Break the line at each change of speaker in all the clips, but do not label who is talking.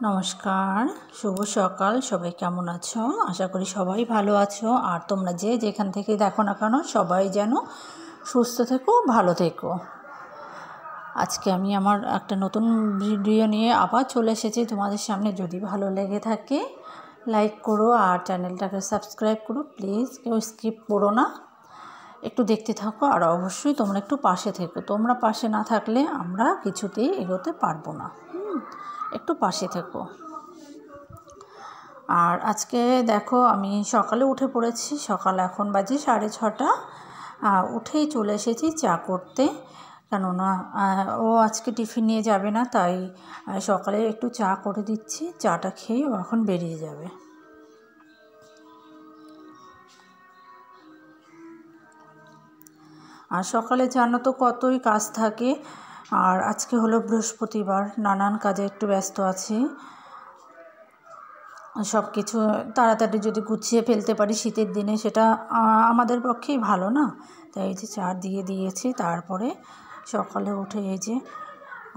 নমস্কার, শুভ সকাল। সবাই কেমন আছো? আশা করি সবাই ভালো আছো। আর তোমরা যে যেখান থেকে দেখো না কেন সবাই যেন সুস্থ থেকো, ভালো থেকো। আজকে আমি আমার একটা নতুন ভিডিও নিয়ে আবার চলে এসেছি তোমাদের সামনে। যদি ভালো লেগে থাকে লাইক করো আর চ্যানেলটাকে সাবস্ক্রাইব করো। প্লিজ কেউ স্কিপ করো না, একটু দেখতে থাকো। আর অবশ্যই তোমরা একটু পাশে থেকো। তোমরা পাশে না থাকলে আমরা কিছুতেই এগোতে পারবো না। একটু পাশে থেকো। আর আজকে দেখো আমি সকালে উঠে পড়েছি। সকাল এখন বাজে 6:30। উঠেই চলে এসেছি চা করতে, কেননা ও আজকে টিফিন নিয়ে যাবে না, তাই সকালে একটু চা করে দিচ্ছি। চাটা খেয়ে ও এখন বেরিয়ে যাবে। আর সকালে জানো তো কতই কাজ থাকে। আর আজকে হলো বৃহস্পতিবার, নানান কাজে একটু ব্যস্ত আছি। সব কিছু তাড়াতাড়ি যদি গুছিয়ে ফেলতে পারি শীতের দিনে, সেটা আমাদের পক্ষেই ভালো না। তাই এই যে চা দিয়ে দিয়েছি, তারপরে সকালে উঠে এই যে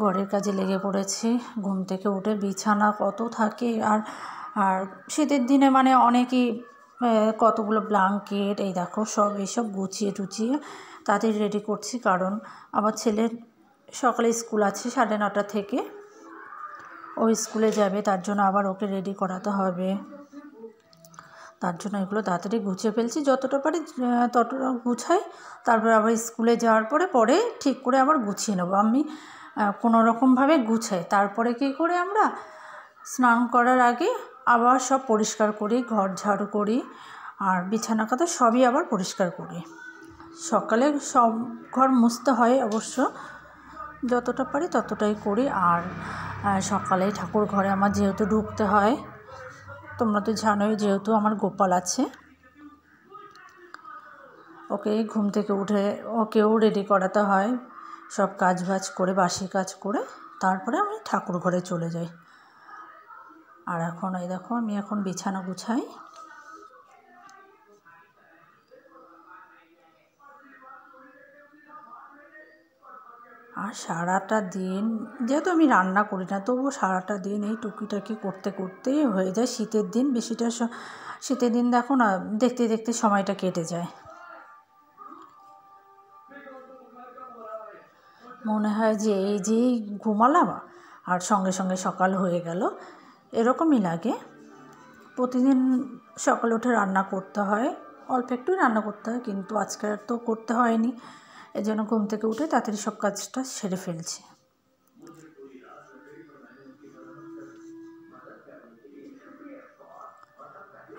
ঘরের কাজে লেগে পড়েছি। ঘুম থেকে উঠে বিছানা কত থাকে। আর শীতের দিনে মানে অনেকই কতগুলো ব্ল্যাঙ্কেট, এই দেখো সব এইসব গুছিয়ে টুচিয়ে তাড়াতাড়ি রেডি করছি। কারণ আমার ছেলের সকালে স্কুল আছে 9:30 থেকে। ও স্কুলে যাবে, তার জন্য আবার ওকে রেডি করাতে হবে। তার জন্য এগুলো তাড়াতাড়ি গুছিয়ে ফেলছি, যতটা পারি ততটা গুছাই। তারপরে আবার স্কুলে যাওয়ার পরে ঠিক করে আবার গুছিয়ে নেবো। আমি কোনো রকমভাবে গুছাই, তারপরে কী করে আমরা স্নান করার আগে আবার সব পরিষ্কার করি, ঘর ঝাড়ু করি, আর বিছানা কাঁথা সবই আবার পরিষ্কার করি। সকালে সব ঘর মুছতে হয় অবশ্য, যতটা পারি ততটাই করি। আর সকালে ঠাকুর ঘরে আমার যেহেতু ঢুকতে হয়, তোমরা তো জানোই, যেহেতু আমার গোপাল আছে, ওকে ঘুম থেকে উঠে ওকেও রেডি করাতে হয়। সব কাজ বাজ করে, বাসি কাজ করে তারপরে আমি ঠাকুর ঘরে চলে যাই। আর এখন এই দেখো আমি এখন বিছানা গুছাই। আর সারাটা দিন, যেহেতু আমি রান্না করি না, তবুও সারাটা দিন এই টুকিটাকি করতে করতেই হয়ে যায়। শীতের দিন বেশিটা শীতের দিন দেখো না, দেখতে দেখতে সময়টা কেটে যায়। মনে হয় যে এই যে ঘুমালাম আর সঙ্গে সঙ্গে সকাল হয়ে গেল, এরকমই লাগে। প্রতিদিন সকালে উঠে রান্না করতে হয়, অল্প একটুই রান্না করতে হয়, কিন্তু আজকে আর তো করতে হয়নি। এজন্য ঘুম থেকে উঠে তাড়াতাড়ি সব কাজটা সেরে ফেলছি।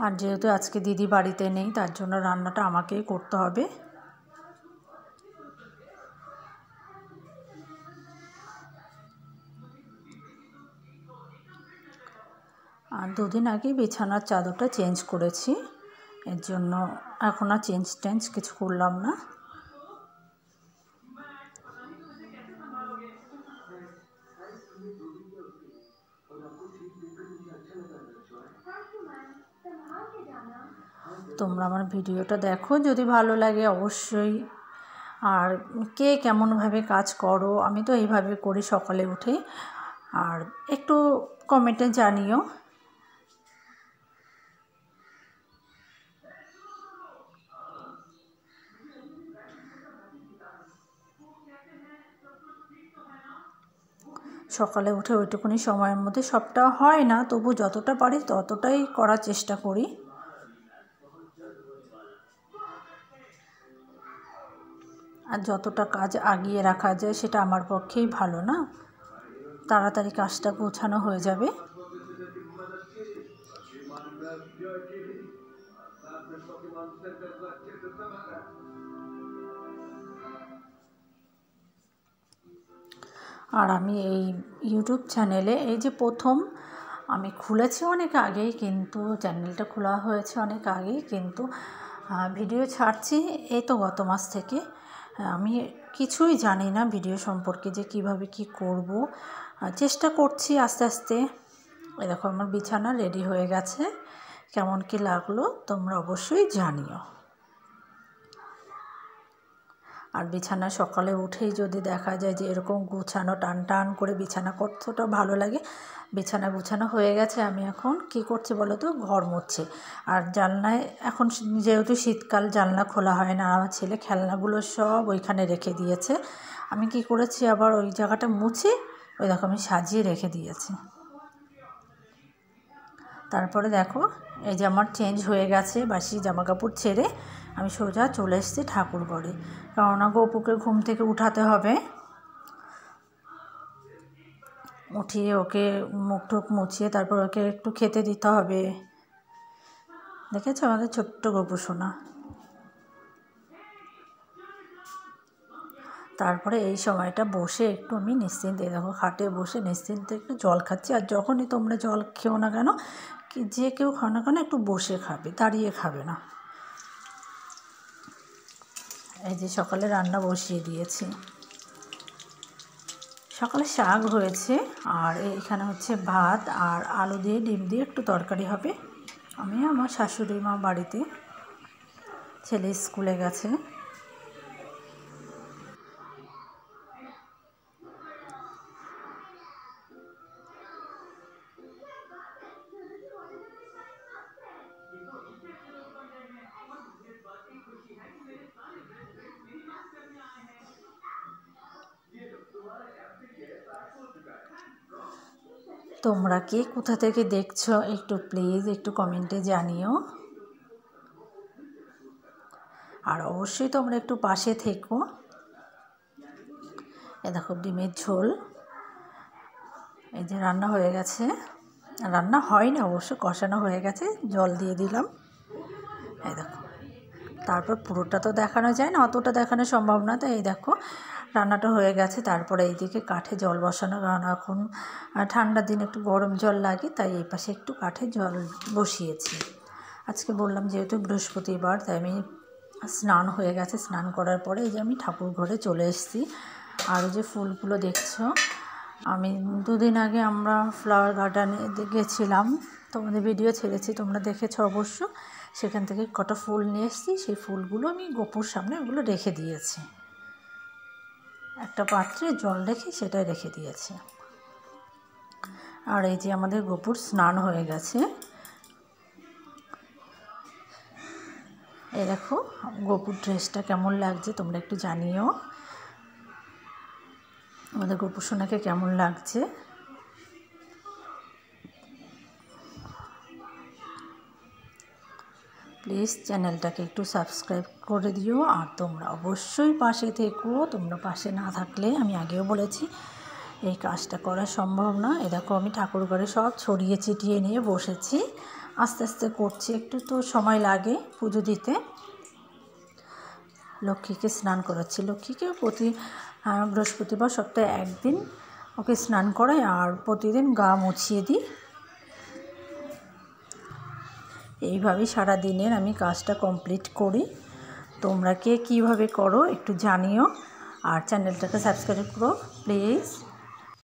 আর যেহেতু আজকে দিদি বাড়িতে নেই, তার জন্য রান্নাটা আমাকেই করতে হবে। আর 2 দিন আগে বিছানার চাদরটা চেঞ্জ করেছি, এর জন্য এখন আর চেঞ্জ কিছু করলাম না। তোমরা আমার ভিডিওটা দেখো, যদি ভালো লাগে অবশ্যই। আর কে কেমনভাবে কাজ করো, আমি তো এইভাবে করি সকালে উঠে। আর একটু কমেন্টে জানিও। সকালে উঠে ওইটুকুনি সময়ের মধ্যে সবটা হয় না, তবু যতটা পারি ততটাই করার চেষ্টা করি। আর যতটা কাজ আগিয়ে রাখা যায় সেটা আমার পক্ষেই ভালো না, তাড়াতাড়ি কাজটা গোছানো হয়ে যাবে। আর আমি এই ইউটিউব চ্যানেলে এই যে প্রথম আমি খুলেছি অনেক আগেই, কিন্তু চ্যানেলটা খোলা হয়েছে অনেক আগেই, কিন্তু ভিডিও ছাড়ছি এই তো গত মাস থেকে। আমি কিছুই জানি না ভিডিও সম্পর্কে, যে কিভাবে কি করব। চেষ্টা করছি আস্তে আস্তে। এই দেখো আমার বিছানা রেডি হয়ে গেছে। কেমন কি লাগলো তোমরা অবশ্যই জানিও। আর বিছানা সকালে উঠেই যদি দেখা যায় যে এরকম গুছানো টান টান করে বিছানা কতটা ভালো লাগে। বিছানা গুছানো হয়ে গেছে, আমি এখন কি করছি বলো তো, ঘর মুছছি। আর জানলায় এখন যেহেতু শীতকাল জানলা খোলা হয় না, আমার ছেলে খেলনাগুলো সব ওইখানে রেখে দিয়েছে। আমি কি করেছি, আবার ওই জায়গাটা মুছে ওই দেখো আমি সাজিয়ে রেখে দিয়েছি। তারপরে দেখো এই যে আমার চেঞ্জ হয়ে গেছে, বাসি জামা কাপড় ছেড়ে আমি সোজা চলে এসেছি ঠাকুর ঘরে, কেননা গপুকে ঘুম থেকে উঠাতে হবে। উঠিয়ে ওকে মুখ টুক মুছিয়ে তারপর ওকে একটু খেতে দিতে হবে। দেখেছো আমাদের ছোট্ট গপু সোনা। তারপরে এই সময়টা বসে একটু আমি নিশ্চিন্তে, দেখো খাটে বসে নিশ্চিন্তে একটু জল খাচ্ছি। আর যখনই তোমরা জল খেও না কেন, যে কেউ খাও না কেন, একটু বসে খাবে, দাঁড়িয়ে খাবে না। এই যে সকালে রান্না বসিয়ে দিয়েছি, সকালে শাক হয়েছে আর এখানে হচ্ছে ভাত আর আলু দিয়ে ডিম দিয়ে একটু তরকারি হবে। আমি আমার শাশুড়ি মা বাড়িতে, ছেলে স্কুলে গেছে। তোমরা কে কোথা থেকে দেখছো একটু প্লিজ একটু কমেন্টে জানিও। আর অবশ্যই তোমরা একটু পাশে থেকো। এ দেখো ডিমের ঝোল, এই যে রান্না হয়ে গেছে, রান্না হয়নি অবশ্য, কষানো হয়ে গেছে, জল দিয়ে দিলাম। এই দেখো, তারপর পুরোটা তো দেখানো যায় না, অতটা দেখানো সম্ভব না, তাই এই দেখো রান্নাটা হয়ে গেছে। তারপরে এইদিকে কাঠে জল বসানো, কারণ এখন ঠান্ডার দিন একটু গরম জল লাগে, তাই এই পাশে একটু কাঠে জল বসিয়েছি। আজকে বললাম যেহেতু বৃহস্পতিবার, তাই আমি স্নান হয়ে গেছে, স্নান করার পরে এই যে আমি ঠাকুর ঘরে চলে এসেছি। আর যে ফুলগুলো দেখছো, আমি দুদিন আগে আমরা ফ্লাওয়ার গার্ডেনে গেছিলাম, তোমাদের ভিডিও ছেড়েছি, তোমরা দেখেছো অবশ্য। সেখান থেকে কটা ফুল নিয়ে এসেছি, সেই ফুলগুলো আমি গপুর সামনে ওগুলো রেখে দিয়েছি, একটা পাত্রে জল রেখে সেটাই রেখে দিয়েছি। আর এই যে আমাদের গপুর স্নান হয়ে গেছে। এই দেখো গপুর ড্রেসটা কেমন লাগছে তোমরা একটু জানিও, আমাদের গপু সোনাকে কেমন লাগছে। প্লিজ চ্যানেলটাকে একটু সাবস্ক্রাইব করে দিও। আর তোমরা অবশ্যই পাশে থেকো, তোমরা পাশে না থাকলে, আমি আগেও বলেছি, এই কাজটা করা সম্ভব না। এ দেখো আমি ঠাকুর ঘরে সব ছড়িয়ে ছিটিয়ে নিয়ে বসেছি, আস্তে আস্তে করছি, একটু তো সময় লাগে পুজো দিতে। লক্ষ্মীকে স্নান করাচ্ছি, লক্ষ্মীকে প্রতি বৃহস্পতিবার সপ্তাহে একদিন ওকে স্নান করাই আর প্রতিদিন গা মুছিয়ে দিই। এইভাবেই সারা দিনের আমি কাজটা কমপ্লিট করি। তোমরা কে কীভাবে করো একটু জানিও, আর চ্যানেলটাকে সাবস্ক্রাইব করো প্লিজ।